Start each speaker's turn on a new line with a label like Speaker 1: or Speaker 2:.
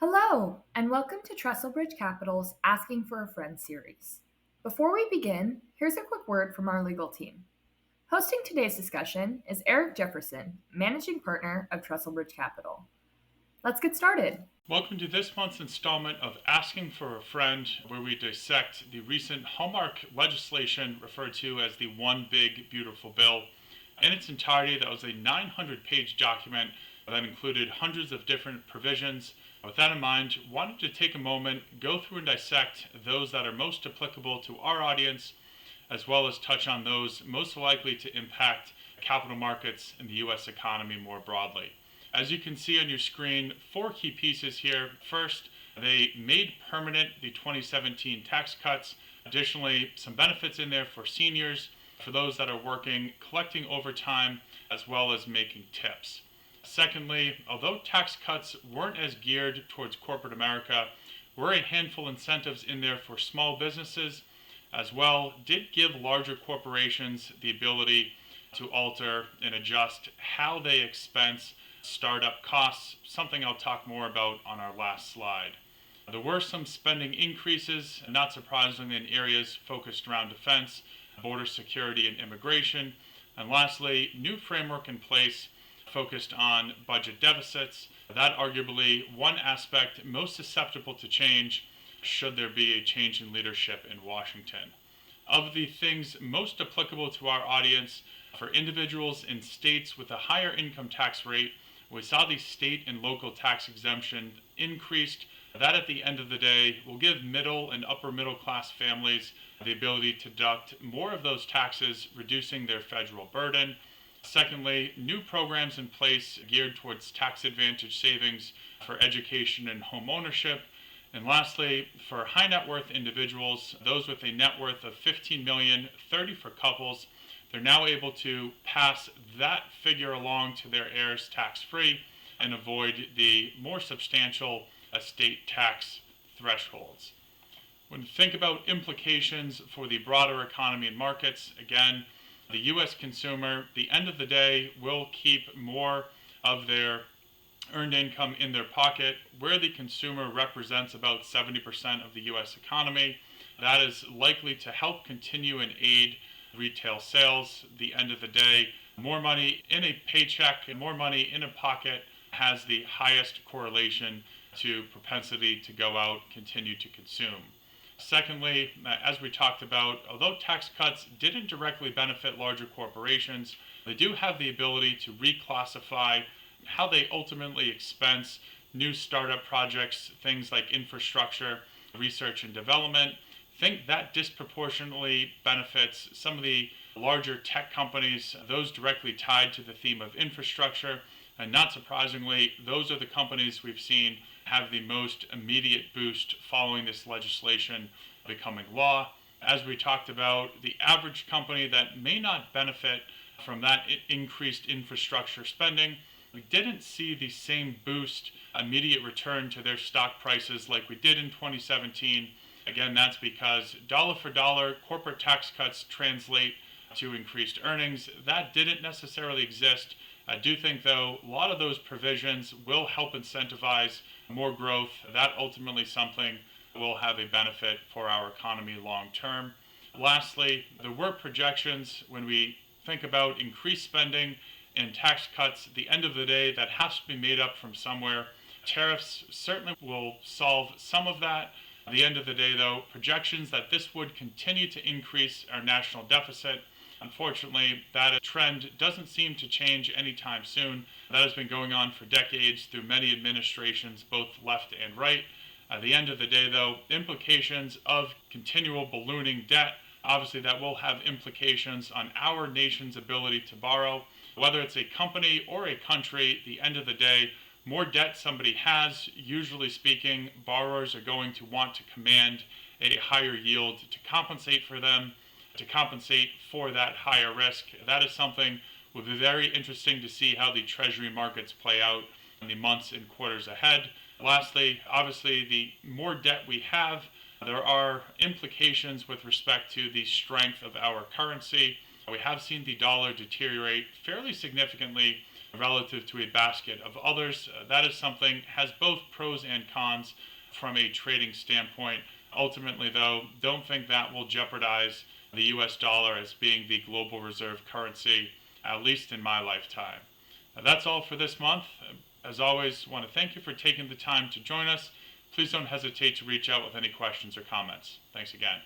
Speaker 1: Hello, and welcome to Trestlebridge Capital's Asking for a Friend series. Before we begin, here's a quick word from our legal team. Hosting today's discussion is Eric Jefferson, Managing Partner of Trestlebridge Capital. Let's get started.
Speaker 2: Welcome to this month's installment of Asking for a Friend, where we dissect the recent Hallmark legislation referred to as the One Big Beautiful Bill. In its entirety, that was a 900-page document that included hundreds of different provisions. With that in mind, wanted to take a moment, go through and dissect those that are most applicable to our audience, as well as touch on those most likely to impact capital markets and the U.S. economy more broadly. As you can see on your screen, four key pieces here. First, they made permanent the 2017 tax cuts. Additionally, some benefits in there for seniors, for those that are working, collecting overtime, as well as making tips. Secondly, although tax cuts weren't as geared towards corporate America, were a handful of incentives in there for small businesses as well, did give larger corporations the ability to alter and adjust how they expense startup costs, something I'll talk more about on our last slide. There were some spending increases, not surprisingly, in areas focused around defense, border security, and immigration. And lastly, new framework in place focused on budget deficits. That arguably one aspect most susceptible to change should there be a change in leadership in Washington. Of the things most applicable to our audience, for individuals in states with a higher income tax rate, we saw the state and local tax exemption increased. That at the end of the day will give middle and upper middle class families the ability to deduct more of those taxes, reducing their federal burden. Secondly, new programs in place geared towards tax advantage savings for education and home ownership. And lastly, for high net worth individuals, those with a net worth of $15 million, 30 for couples, they're now able to pass that figure along to their heirs tax-free and avoid the more substantial estate tax thresholds. When you think about implications for the broader economy and markets, again, the U.S. consumer, the end of the day, will keep more of their earned income in their pocket, where the consumer represents about 70% of the U.S. economy. That is likely to help continue and aid retail sales. The end of the day, more money in a paycheck and more money in a pocket has the highest correlation to propensity to go out, continue to consume. Secondly, as we talked about, although tax cuts didn't directly benefit larger corporations, they do have the ability to reclassify how they ultimately expense new startup projects, things like infrastructure, research and development. Think that disproportionately benefits some of the larger tech companies, those directly tied to the theme of infrastructure. And not surprisingly, those are the companies we've seen have the most immediate boost following this legislation becoming law. As we talked about, the average company that may not benefit from that increased infrastructure spending, we didn't see the same boost, immediate return to their stock prices like we did in 2017. Again, that's because dollar for dollar, corporate tax cuts translate to increased earnings. That didn't necessarily exist. I do think, though, a lot of those provisions will help incentivize more growth. That ultimately something will have a benefit for our economy long term. Lastly, there were projections when we think about increased spending and tax cuts. At the end of the day, that has to be made up from somewhere. Tariffs certainly will solve some of that. At the end of the day, though, projections that this would continue to increase our national deficit. Unfortunately, that trend doesn't seem to change anytime soon. That has been going on for decades through many administrations, both left and right. At the end of the day, though, implications of continual ballooning debt, obviously that will have implications on our nation's ability to borrow. Whether it's a company or a country, at the end of the day, more debt somebody has, usually speaking, borrowers are going to want to command a higher yield to compensate for them, to compensate for that higher risk. That is something will be very interesting to see how the treasury markets play out in the months and quarters ahead. Lastly, obviously, the more debt we have, there are implications with respect to the strength of our currency. We have seen the dollar deteriorate fairly significantly relative to a basket of others. That is something has both pros and cons from a trading standpoint. Ultimately, though, don't think that will jeopardize the US dollar as being the global reserve currency, at least in my lifetime. That's all for this month. As always, I want to thank you for taking the time to join us. Please don't hesitate to reach out with any questions or comments. Thanks again.